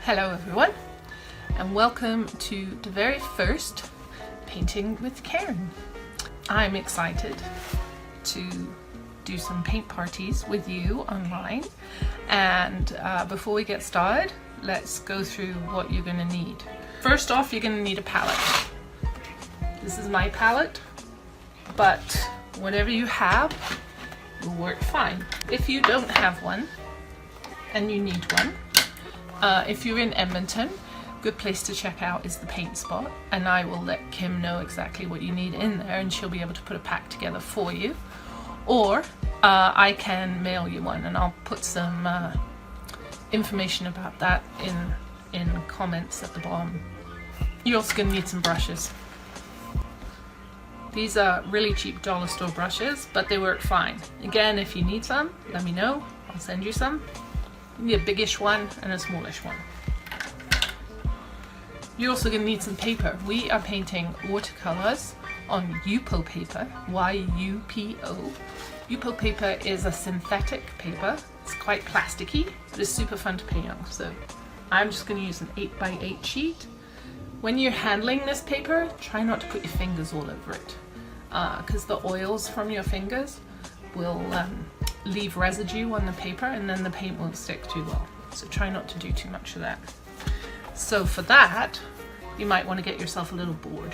Hello everyone, and welcome to the very first Painting with Karen. I'm excited to do some paint parties with you online, and before we get started, let's go through what you're going to need. First off, you're going to need a palette. This is my palette, but whatever you have will work fine. If you don't have one and you need one, if you're in Edmonton, good place to check out is the Paint Spot, and I will let Kim know exactly what you need in there and she'll be able to put a pack together for you. Or I can mail you one, and I'll put some information about that in comments at the bottom. You're also going to need some brushes. These are really cheap dollar store brushes, but they work fine. Again, if you need some, let me know. I'll send you some. You need a biggish one and a smallish one. You're also going to need some paper. We are painting watercolors on Yupo paper, Y-U-P-O. Yupo paper is a synthetic paper. It's quite plasticky, but it's super fun to paint on. So I'm just going to use an 8x8 sheet. When you're handling this paper, try not to put your fingers all over it, because the oils from your fingers will leave residue on the paper and then the paint won't stick too well. So try not to do too much of that. So for that, you might want to get yourself a little board.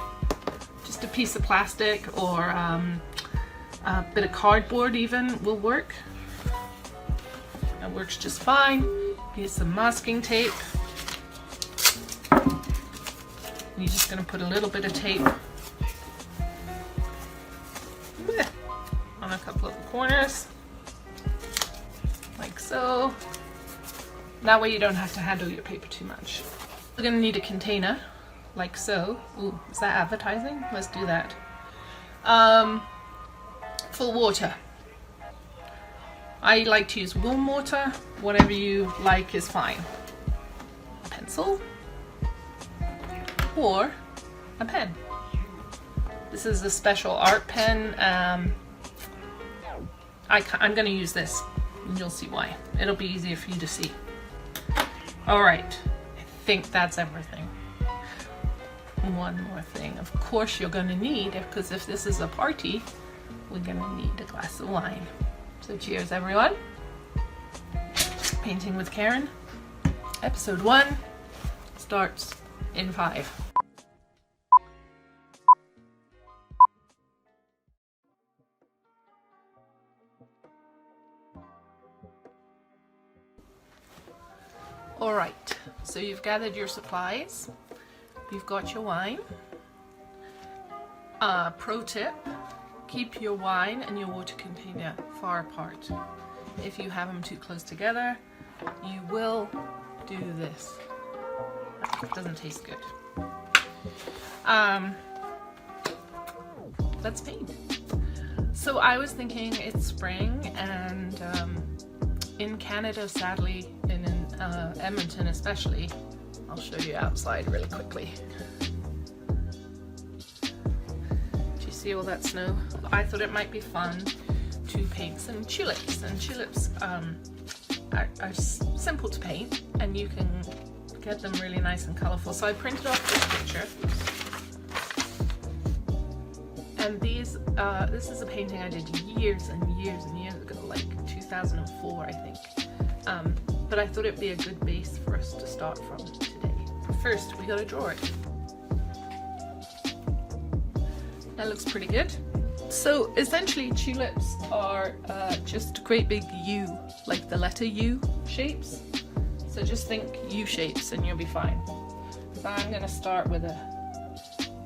Just a piece of plastic or a bit of cardboard even will work. That works just fine. Use some masking tape. You're just going to put a little bit of tape on a couple of the corners, like so. That way you don't have to handle your paper too much. We're going to need a container, like so. Ooh, is that advertising? Let's do that. Full water. I like to use warm water. Whatever you like is fine. A pencil or a pen. This is a special art pen. I'm going to use this, and you'll see why. It'll be easier for you to see. Alright, I think that's everything. One more thing, of course you're going to need, because if this is a party, we're going to need a glass of wine. So cheers everyone. Painting with Karen, episode 1 starts in 5. Alright, so you've gathered your supplies, you've got your wine. Pro tip, keep your wine and your water container far apart. If you have them too close together, you will do this. It doesn't taste good. Let's paint. So I was thinking it's spring, and in Canada, sadly, in Edmonton especially, I'll show you outside really quickly. Do you see all that snow? I thought it might be fun to paint some tulips, and tulips are simple to paint, and you can get them really nice and colorful. So I printed off this picture, and this is a painting I did years and years and years ago, like 2004 I think. But I thought it'd be a good base for us to start from today. First, we gotta draw it. That looks pretty good. So essentially, tulips are just great big U, like the letter U shapes. So just think U shapes and you'll be fine. So I'm gonna start with a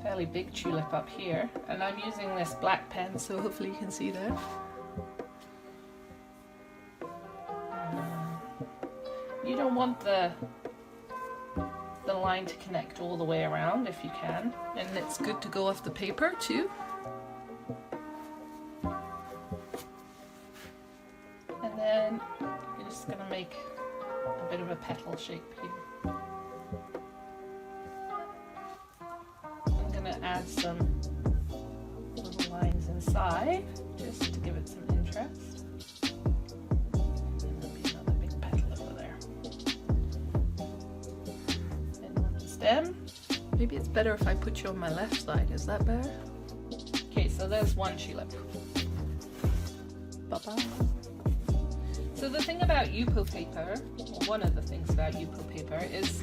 fairly big tulip up here, and I'm using this black pen, so hopefully you can see that. You don't want the line to connect all the way around if you can, and it's good to go off the paper too. And then you're just going to make a bit of a petal shape here. I'm going to add some little lines inside just to give it some interest. better if I put you on my left side. Is that better? Okay, so there's one tulip. Bye-bye. So the thing about Yupo paper, or one of the things about Yupo paper, is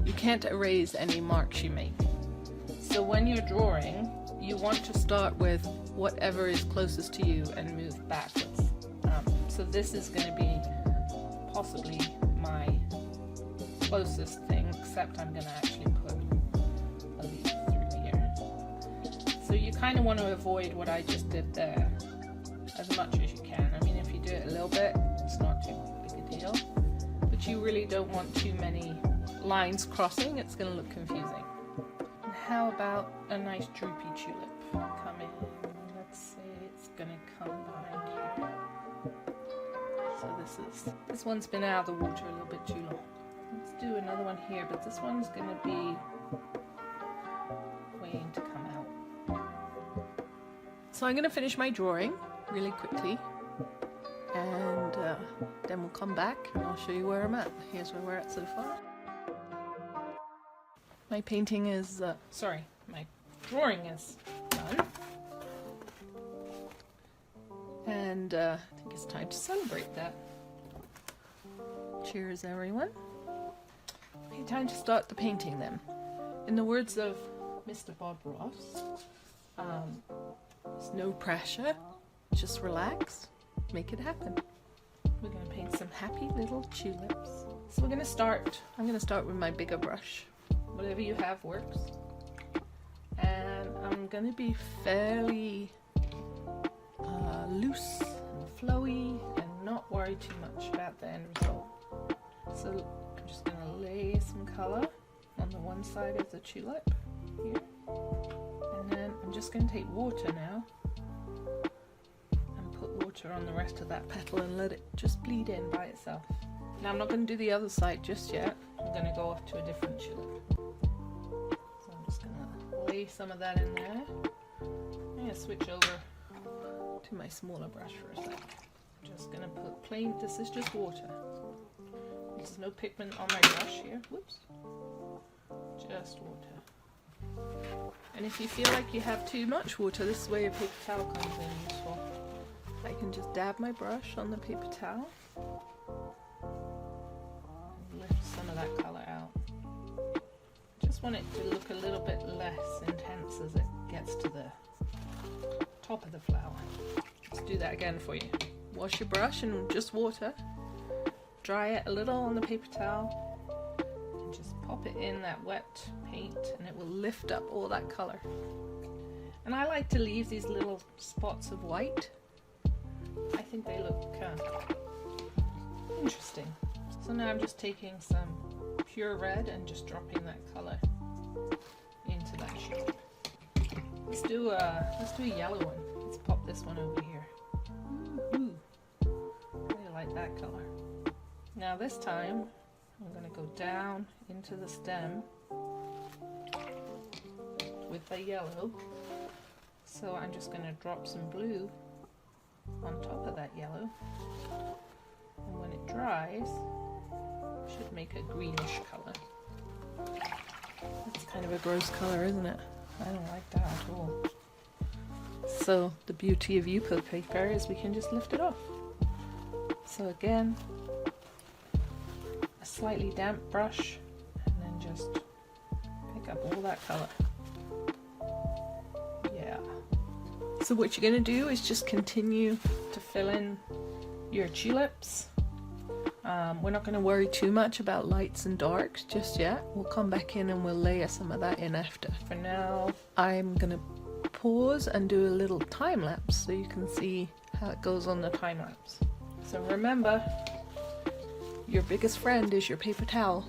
you can't erase any marks you make. So when you're drawing, you want to start with whatever is closest to you and move backwards. So this is going to be possibly my closest thing, except I'm going to actually put a leaf through here. So you kind of want to avoid what I just did there as much as you can. I mean, if you do it a little bit, it's not too big a deal, but you really don't want too many lines crossing. It's going to look confusing. And how about a nice droopy tulip? Come in, let's say it's going to come behind here. So this one's been out of the water a little bit too long. Let's do another one here, but this one's going to be waiting to come out. So I'm going to finish my drawing really quickly, and then we'll come back and I'll show you where I'm at. Here's where we're at so far. My painting is, my drawing is done. And I think it's time to celebrate that. Cheers, everyone. Okay, time to start the painting then. In the words of Mr. Bob Ross, there's no pressure, just relax, make it happen. We're going to paint some happy little tulips. So I'm going to start with my bigger brush. Whatever you have works. And I'm going to be fairly loose and flowy and not worry too much about the end result. So I'm just going to lay some colour on the one side of the tulip here, and then I'm just going to take water now and put water on the rest of that petal and let it just bleed in by itself. Now I'm not going to do the other side just yet. I'm going to go off to a different tulip. So I'm just going to lay some of that in there. I'm going to switch over to my smaller brush for a sec. I'm just going to put plain, this is just water. There's no pigment on my brush here. Whoops. Just water. And if you feel like you have too much water, this is where your paper towel comes in useful. I can just dab my brush on the paper towel and lift some of that colour out. Just want it to look a little bit less intense as it gets to the top of the flower. Let's do that again for you. Wash your brush and just water. Dry it a little on the paper towel and just pop it in that wet paint and it will lift up all that colour. And I like to leave these little spots of white. I think they look interesting. So now I'm just taking some pure red and just dropping that colour into that shape. Let's do a yellow one. Let's pop this one over here. Ooh, really like that colour. Now this time I'm going to go down into the stem with the yellow. So I'm just going to drop some blue on top of that yellow. And when it dries, it should make a greenish colour. That's kind of a gross colour, isn't it? I don't like that at all. So the beauty of Yupo paper is we can just lift it off. So again, a slightly damp brush and then just pick up all that colour. Yeah. So what you're going to do is just continue to fill in your tulips. We're not going to worry too much about lights and darks just yet. We'll come back in and we'll layer some of that in after. For now, I'm going to pause and do a little time lapse so you can see how it goes on the time lapse. So remember, your biggest friend is your paper towel.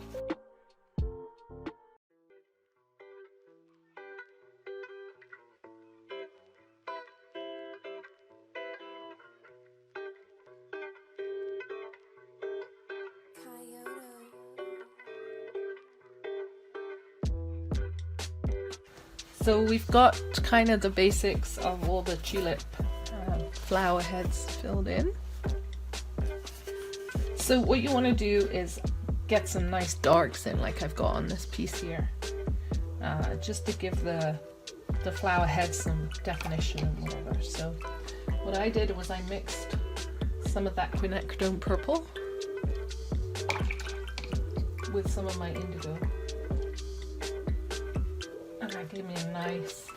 So we've got kind of the basics of all the tulip flower heads filled in. So what you want to do is get some nice darks in, like I've got on this piece here. just to give the flower head some definition and whatever. So what I did was I mixed some of that quinacridone purple with some of my indigo, and that gave me a nice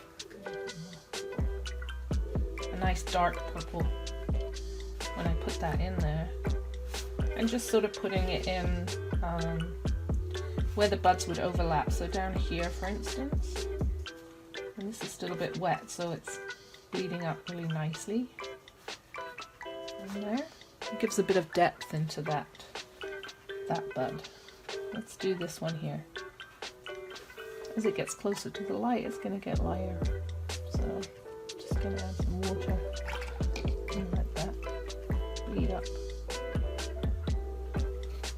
dark purple when I put that in there. And just sort of putting it in where the buds would overlap. So down here, for instance, and this is still a bit wet, so it's bleeding up really nicely. And there, it gives a bit of depth into that bud. Let's do this one here. As it gets closer to the light, it's going to get lighter. So just going to add some water and let that bleed up.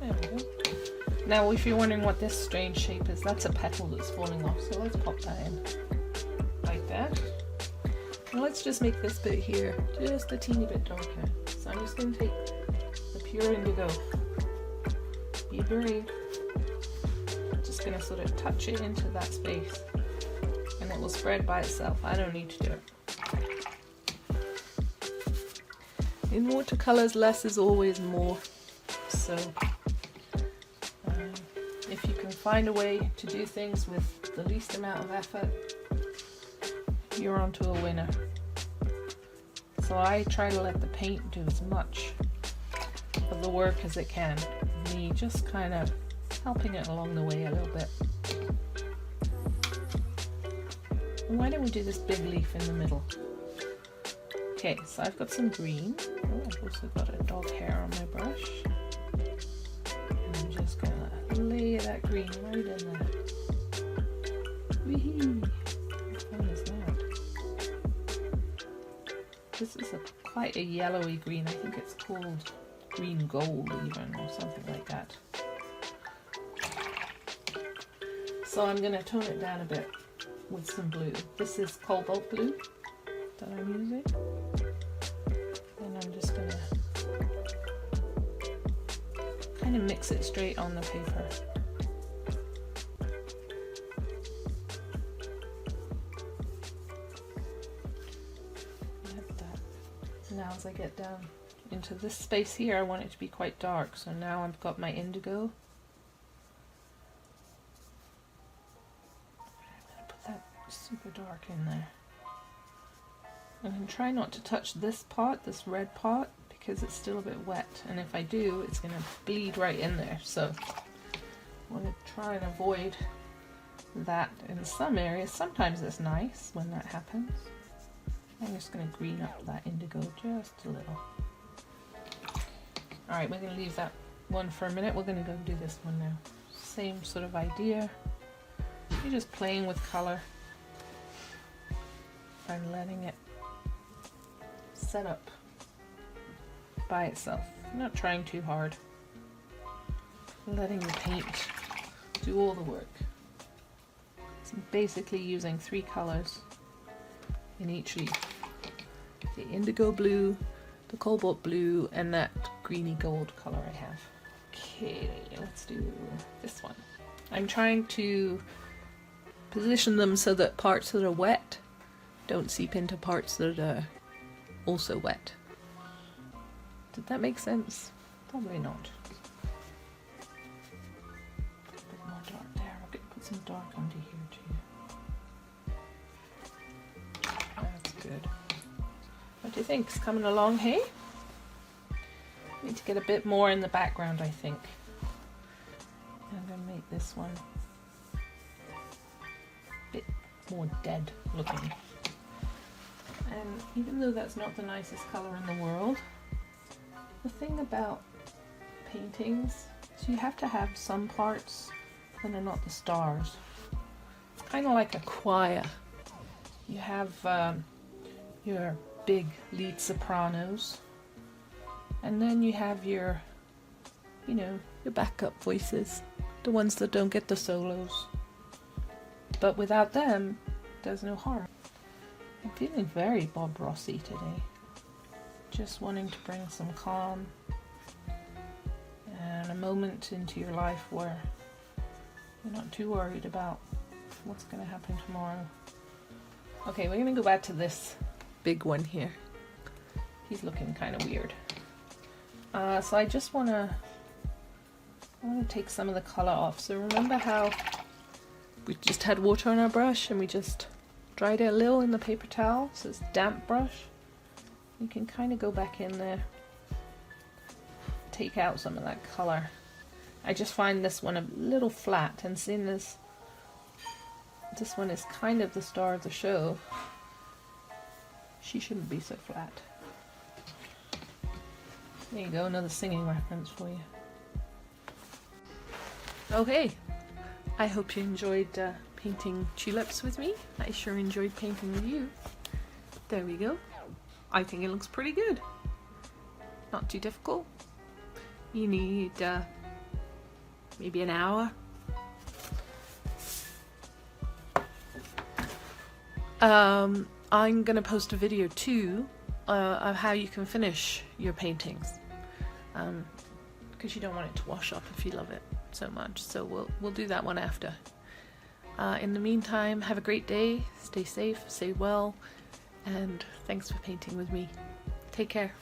There we go. Now, if you're wondering what this strange shape is, that's a petal that's falling off. So let's pop that in like that. Now let's just make this bit here just a teeny bit darker. So I'm just going to take the pure indigo. Be brave. Just going to sort of touch it into that space, and it will spread by itself. I don't need to do it. In watercolors, less is always more. So if you can find a way to do things with the least amount of effort, you're onto a winner. So I try to let the paint do as much of the work as it can. Me just kind of helping it along the way a little bit. And why don't we do this big leaf in the middle? Okay, so I've got some green. Oh, I've also got a dog hair on my brush. And I'm just gonna lay that green right in there. Whee! How fun is that? This is quite a yellowy green. I think it's called green gold even, or something like that. So I'm going to tone it down a bit with some blue. This is cobalt blue that I'm using. And I'm just going to kind of mix it straight on the paper. Like that. Now as I get down into this space here, I want it to be quite dark. So now I've got my indigo. Super dark in there. And then try not to touch this part, this red part, because it's still a bit wet. And if I do, it's going to bleed right in there. So I want to try and avoid that in some areas. Sometimes it's nice when that happens. I'm just going to green up that indigo just a little. Alright, we're going to leave that one for a minute. We're going to go do this one now. Same sort of idea. You're just playing with color and letting it set up by itself. Not trying too hard. Letting the paint do all the work. So basically using 3 colors in each leaf. The indigo blue, the cobalt blue, and that greeny gold color I have. Okay, let's do this one. I'm trying to position them so that parts that are wet don't seep into parts that are also wet. Did that make sense? Probably not. A bit more dark there. I'm going to put some dark under here too. That's good. What do you think? It's coming along, hey? Need to get a bit more in the background, I think. I'm going to make this one a bit more dead looking. And even though that's not the nicest colour in the world, the thing about paintings is you have to have some parts that are not the stars. It's kind of like a choir. You have your big lead sopranos, and then you have your, you know, your backup voices, the ones that don't get the solos. But without them, there's no harm. I'm feeling very Bob Rossy today. Just wanting to bring some calm and a moment into your life where you're not too worried about what's going to happen tomorrow. Okay, we're going to go back to this big one here. He's looking kind of weird. So I just want to take some of the color off. So remember how we just had water on our brush and we just dried it a little in the paper towel, so it's a damp brush. You can kind of go back in there, take out some of that color. I just find this one a little flat, and seeing as this one is kind of the star of the show, she shouldn't be so flat. There you go, another singing reference for you. Okay, I hope you enjoyed painting tulips with me. I sure enjoyed painting with you. There we go. I think it looks pretty good. Not too difficult. You need maybe an hour. I'm gonna post a video too of how you can finish your paintings, because you don't want it to wash up if you love it so much. So we'll do that one after. In the meantime, have a great day, stay safe, stay well, and thanks for painting with me. Take care.